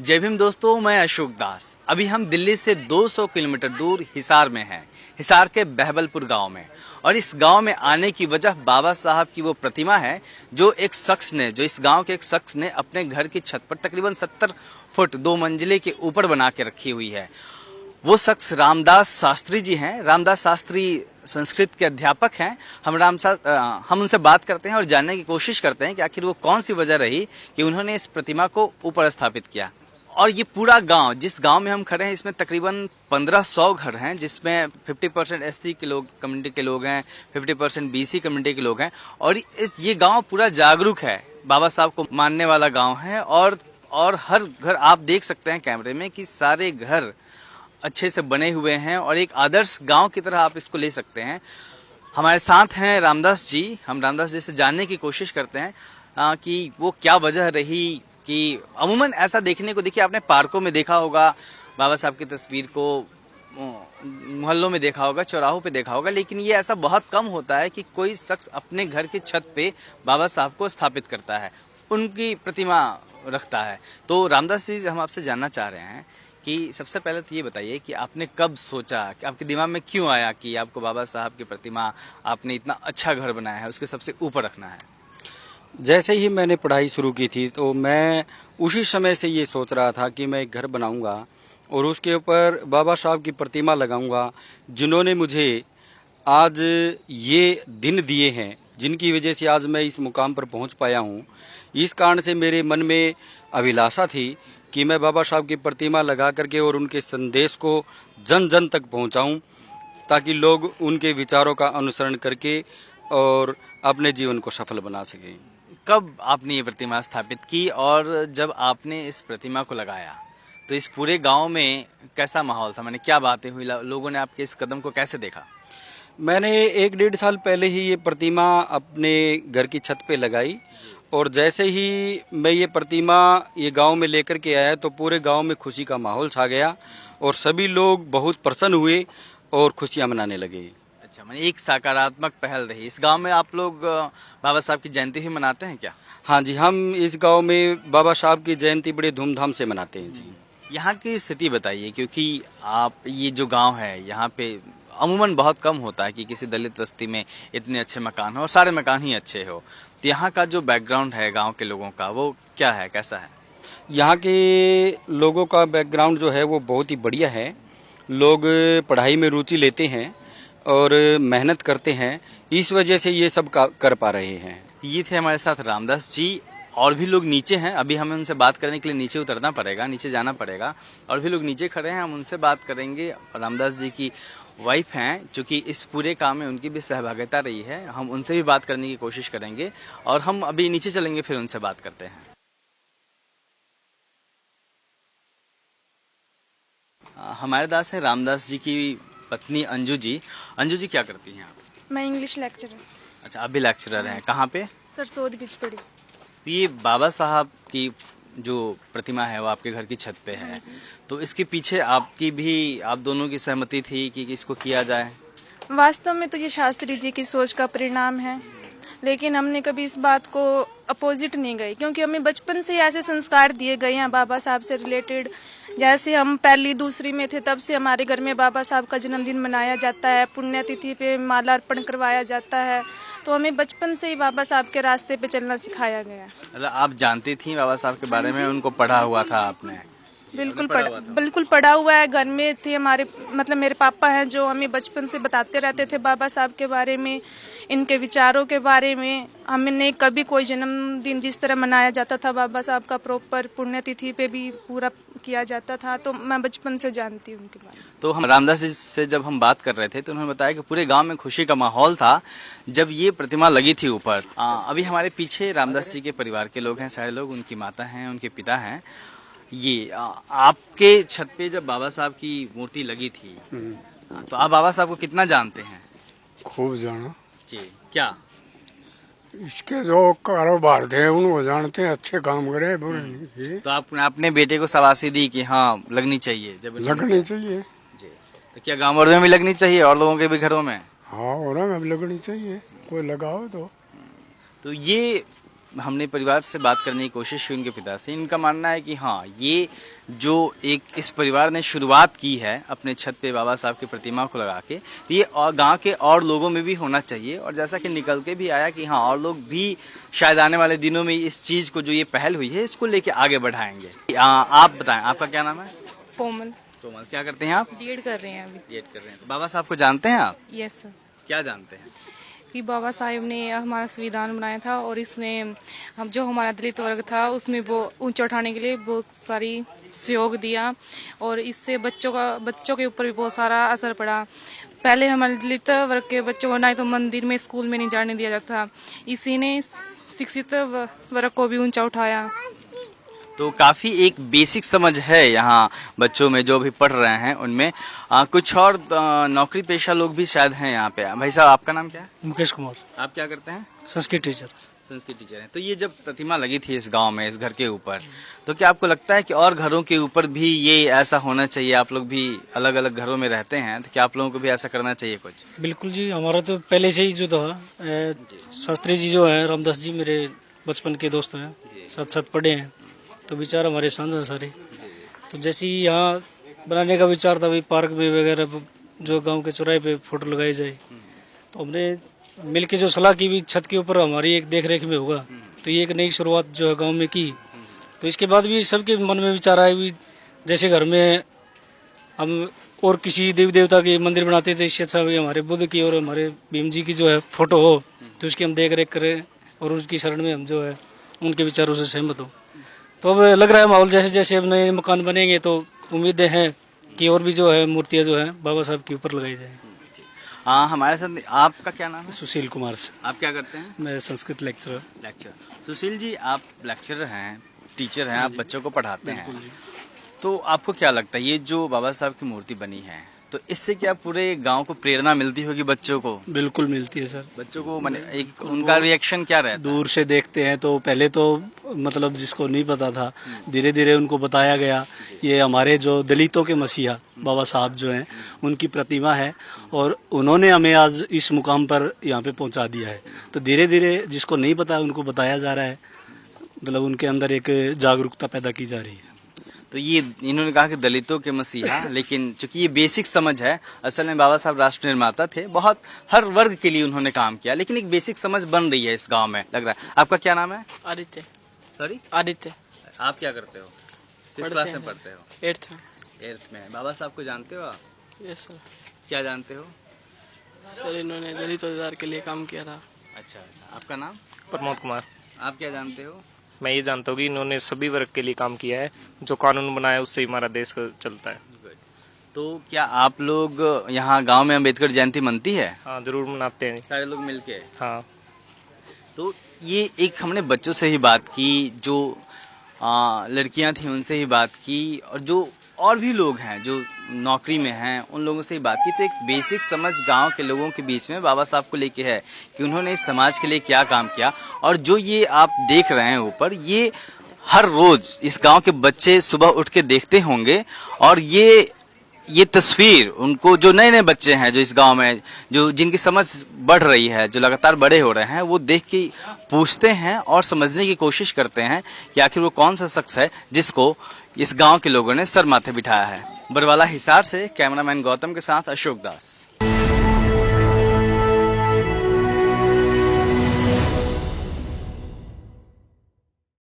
जय भीम दोस्तों, मैं अशोक दास। अभी हम दिल्ली से 200 किलोमीटर दूर हिसार में हैं, हिसार के बहबलपुर गांव में। और इस गांव में आने की वजह बाबा साहब की वो प्रतिमा है जो इस गांव के एक शख्स ने अपने घर की छत पर तकरीबन 70 फुट 2 मंजिले के ऊपर बना के रखी हुई है। वो शख्स रामदास शास्त्री जी हैं। रामदास शास्त्री संस्कृत के अध्यापक हैं। हम उनसे बात करते हैं और जानने की कोशिश करते हैं कि आखिर वो कौन सी वजह रही कि उन्होंने इस प्रतिमा को ऊपर स्थापित किया। और ये पूरा गांव, जिस गांव में हम खड़े हैं, इसमें तकरीबन 1500 घर हैं, जिसमें 50% एससी के लोग, कम्युनिटी के लोग हैं, 50% बीसी कम्युनिटी के लोग हैं। और ये गांव पूरा जागरूक है, बाबा साहब को मानने वाला गांव है। और हर घर आप देख सकते हैं कैमरे में कि सारे घर अच्छे से बने हुए हैं और एक आदर्श गांव की तरह आप इसको ले सकते हैं। हमारे साथ हैं रामदास जी। हम रामदास जी से जानने की कोशिश करते हैं कि वो क्या वजह रही कि अमूमन ऐसा देखने को, देखिए आपने पार्कों में देखा होगा बाबा साहब की तस्वीर को, मोहल्लों में देखा होगा, चौराहों पे देखा होगा, लेकिन ये ऐसा बहुत कम होता है कि कोई शख्स अपने घर की छत पे बाबा साहब को स्थापित करता है, उनकी प्रतिमा रखता है। तो रामदास जी, हम आपसे जानना चाह रहे हैं कि सबसे पहले तो ये बताइए कि आपने कब सोचा, कि आपके दिमाग में क्यों आया कि आपको बाबा साहब की प्रतिमा, आपने इतना अच्छा घर बनाया है, उसके सबसे ऊपर रखना है। जैसे ही मैंने पढ़ाई शुरू की थी तो मैं उसी समय से ये सोच रहा था कि मैं एक घर बनाऊंगा और उसके ऊपर बाबा साहब की प्रतिमा लगाऊंगा, जिन्होंने मुझे आज ये दिन दिए हैं, जिनकी वजह से आज मैं इस मुकाम पर पहुंच पाया हूं। इस कारण से मेरे मन में अभिलाषा थी कि मैं बाबा साहब की प्रतिमा लगा करके और उनके संदेश को जन जन तक पहुंचाऊं, ताकि लोग उनके विचारों का अनुसरण करके और अपने जीवन को सफल बना सकें। कब आपने ये प्रतिमा स्थापित की और जब आपने इस प्रतिमा को लगाया तो इस पूरे गांव में कैसा माहौल था? मैंने क्या बातें हुई, लोगों ने आपके इस कदम को कैसे देखा? मैंने 1-1.5 साल पहले ही ये प्रतिमा अपने घर की छत पे लगाई और जैसे ही मैं ये प्रतिमा ये गांव में लेकर के आया तो पूरे गांव में खुशी का माहौल छा गया और सभी लोग बहुत प्रसन्न हुए और खुशियां मनाने लगे। अच्छा, मैंने एक सकारात्मक पहल रही। इस गांव में आप लोग बाबा साहब की जयंती भी मनाते हैं क्या? हाँ जी, हम इस गांव में बाबा साहब की जयंती बड़े धूमधाम से मनाते हैं जी। यहाँ की स्थिति बताइए, क्योंकि आप, ये जो गांव है यहाँ पे अमूमन बहुत कम होता है कि किसी दलित बस्ती में इतने अच्छे मकान हो और सारे मकान ही अच्छे हो। तो यहाँ का जो बैकग्राउंड है गांव के लोगों का, वो क्या है, कैसा है? यहाँ के लोगों का बैकग्राउंड जो है वो बहुत ही बढ़िया है। लोग पढ़ाई में रुचि लेते हैं और मेहनत करते हैं, इस वजह से ये सब कर पा रहे हैं। ये थे हमारे साथ रामदास जी। और भी लोग नीचे हैं, अभी हमें उनसे बात करने के लिए नीचे उतरना पड़ेगा, नीचे जाना पड़ेगा। और भी लोग नीचे खड़े हैं, हम उनसे बात करेंगे। रामदास जी की वाइफ हैं, चूंकि इस पूरे काम में उनकी भी सहभागिता रही है, हम उनसे भी बात करने की कोशिश करेंगे। और हम अभी नीचे चलेंगे, फिर उनसे बात करते हैं। हमारे दास हैं रामदास जी की पत्नी अंजू जी। अंजू जी, क्या करती हैं आप? मैं इंग्लिश लेक्चरर। अच्छा, आप भी लेक्चरर हैं। कहाँ पे? सरसोद बिचपड़ी। ये बाबा साहब की जो प्रतिमा है वो आपके घर की छत पे है, तो इसके पीछे आप दोनों की सहमति थी कि इसको किया जाए? वास्तव में तो ये शास्त्री जी की सोच का परिणाम है, लेकिन हमने कभी इस बात को अपोजिट नहीं गई, क्योंकि हमें बचपन से ऐसे संस्कार दिए गए हैं बाबा साहब से रिलेटेड। जैसे हम पहली दूसरी में थे तब से हमारे घर में बाबा साहब का जन्मदिन मनाया जाता है, पुण्यतिथि पे माला अर्पण करवाया जाता है। तो हमें बचपन से ही बाबा साहब के रास्ते पे चलना सिखाया गया। मतलब आप जानती थी बाबा साहब के बारे में, उनको पढ़ा हुआ था आपने? बिल्कुल पढ़ा हुआ है। घर में थे हमारे, मतलब मेरे पापा हैं जो हमें बचपन से बताते रहते थे बाबा साहब के बारे में, इनके विचारों के बारे में। हमने कभी कोई जन्मदिन जिस तरह मनाया जाता था बाबा साहब का प्रॉपर पुण्यतिथि पे भी पूरा किया जाता था, तो मैं बचपन से जानती हूँ उनके बारे में। तो हम रामदास जी से जब हम बात कर रहे थे तो उन्होंने बताया कि पूरे गांव में खुशी का माहौल था जब ये प्रतिमा लगी थी ऊपर। अभी हमारे पीछे रामदास जी के परिवार के लोग हैं, सारे लोग, उनकी माता हैं, उनके पिता हैं। ये आपके छत पे जब बाबा साहब की मूर्ति लगी थी तो आप बाबा साहब को कितना जानते हैं? खूब जाना जी। क्या इसके जो कारोबार थे उनको जानते हैं, अच्छे काम करे, बुरे नहीं किए। तो आपने अपने बेटे को शाबाशी दी कि हाँ लगनी चाहिए? जब लगनी चाहिए जी। तो क्या गाँव वालों में भी लगनी चाहिए और लोगों के भी घरों में? हाँ, और में भी लगनी चाहिए, कोई लगाओ तो। तो ये हमने परिवार से बात करने की कोशिश की उनके पिता से। इनका मानना है कि हाँ, ये जो एक इस परिवार ने शुरुआत की है अपने छत पे बाबा साहब की प्रतिमा को लगा के, तो ये और गांव के और लोगों में भी होना चाहिए। और जैसा कि निकल के भी आया कि हाँ, और लोग भी शायद आने वाले दिनों में इस चीज को, जो ये पहल हुई है, इसको लेके आगे बढ़ाएंगे। आप बताएं, आपका क्या नाम है? कोमल। कोमल, क्या करते हैं आप? बीएड कर रहे हैं अभी। बीएड कर रहे हैं। तो बाबा साहब को जानते हैं आप? Yes sir. क्या जानते हैं? कि बाबा साहेब ने हमारा संविधान बनाया था और इसने हम जो हमारा दलित वर्ग था उसमें वो ऊंचा उठाने के लिए बहुत सारी सहयोग दिया और इससे बच्चों के ऊपर भी बहुत सारा असर पड़ा। पहले हमारे दलित वर्ग के बच्चों को ना तो मंदिर में, स्कूल में नहीं जाने दिया जाता, इसी ने शिक्षित वर्ग को भी ऊंचा उठाया। तो काफी एक बेसिक समझ है यहाँ बच्चों में जो भी पढ़ रहे हैं उनमें। कुछ और नौकरी पेशा लोग भी शायद हैं यहाँ पे। भाई साहब, आपका नाम क्या है? मुकेश कुमार, आप क्या करते हैं? संस्कृत टीचर। संस्कृत टीचर हैं। तो ये जब प्रतिमा लगी थी इस गांव में, इस घर के ऊपर, तो क्या आपको लगता है कि और घरों के ऊपर भी ये ऐसा होना चाहिए? आप लोग भी अलग अलग घरों में रहते हैं, तो क्या आप लोगों को भी ऐसा करना चाहिए कुछ? बिल्कुल जी, हमारा तो पहले से ही जो था, शास्त्री जी जो है, रामदास जी मेरे बचपन के दोस्त हैं, साथ साथ पढ़े हैं, तो विचार हमारे साझा सारे। तो जैसे ही यहाँ बनाने का विचार था, पार्क में वगैरह जो गांव के चौराहे पे फोटो लगाई जाए, तो हमने मिलके जो सलाह की भी छत के ऊपर हमारी एक देख रेख में होगा, तो ये एक नई शुरुआत जो है गांव में की। तो इसके बाद भी सबके मन में विचार आया भी जैसे घर में हम और किसी देवी देवता के मंदिर बनाते थे, इससे अच्छा भी हमारे बुद्ध की और हमारे भीम जी की जो है फोटो हो, तो उसकी हम देख रेख करें और उसकी शरण में हम जो है उनके विचारों से सहमत हो। तो अब लग रहा है माहौल जैसे जैसे अब नए मकान बनेंगे तो उम्मीदें हैं कि और भी जो है मूर्तियां जो है बाबा साहब के ऊपर लगाई जाए। हमारे साथ आपका क्या नाम है? सुशील कुमार से। आप क्या करते हैं? मैं संस्कृत लेक्चरर। सुशील जी, आप लेक्चरर हैं, टीचर हैं, आप बच्चों को पढ़ाते हैं, तो आपको क्या लगता है ये जो बाबा साहब की मूर्ति बनी है, तो इससे क्या पूरे गांव को प्रेरणा मिलती होगी बच्चों को? बिल्कुल मिलती है सर। बच्चों को एक उनका रिएक्शन क्या रहता है? दूर से देखते हैं तो पहले तो मतलब जिसको नहीं पता था, धीरे धीरे उनको बताया गया ये हमारे जो दलितों के मसीहा बाबा साहब जो हैं उनकी प्रतिमा है और उन्होंने हमें आज इस मुकाम पर यहाँ पे पहुँचा दिया है। तो धीरे धीरे जिसको नहीं पता उनको बताया जा रहा है, मतलब उनके अंदर एक जागरूकता पैदा की जा रही है। तो ये इन्होंने कहा कि दलितों के मसीहा, लेकिन चूंकि ये बेसिक समझ है, असल में बाबा साहब राष्ट्र निर्माता थे, बहुत हर वर्ग के लिए उन्होंने काम किया, लेकिन एक बेसिक समझ बन रही है इस गांव में, लग रहा है। आपका क्या नाम है? आदित्य। सॉरी, आदित्य। आप क्या करते हो? किस क्लास में पढ़ते हो? 8th में। बाबा साहब को जानते हो आप? Yes sir. क्या जानते हो? सर इन्होंने दलित रोजगार के लिए काम किया था। अच्छा, आपका नाम? प्रमोद कुमार। आप क्या जानते हो? मैं ये जानता हूँ कि इन्होंने सभी वर्ग के लिए काम किया है, जो कानून बनाया उससे ही हमारा देश चलता है। तो क्या आप लोग यहाँ गांव में अम्बेडकर जयंती मनती है? हाँ, जरूर मनाते हैं सारे लोग मिलके। हाँ। तो ये एक हमने बच्चों से ही बात की, जो लड़कियां थी उनसे ही बात की, और जो और भी लोग हैं जो नौकरी में हैं उन लोगों से ही बात की। तो एक बेसिक समझ गांव के लोगों के बीच में बाबा साहब को लेके है कि उन्होंने इस समाज के लिए क्या काम किया। और जो ये आप देख रहे हैं ऊपर, ये हर रोज इस गांव के बच्चे सुबह उठ के देखते होंगे, और ये तस्वीर उनको, जो नए नए बच्चे हैं जो इस गांव में, जो जिनकी समझ बढ़ रही है, जो लगातार बड़े हो रहे हैं, वो देख के पूछते हैं और समझने की कोशिश करते हैं कि आखिर वो कौन सा शख्स है जिसको इस गांव के लोगों ने सर माथे बिठाया है। बरवाला हिसार से कैमरामैन गौतम के साथ अशोक दास।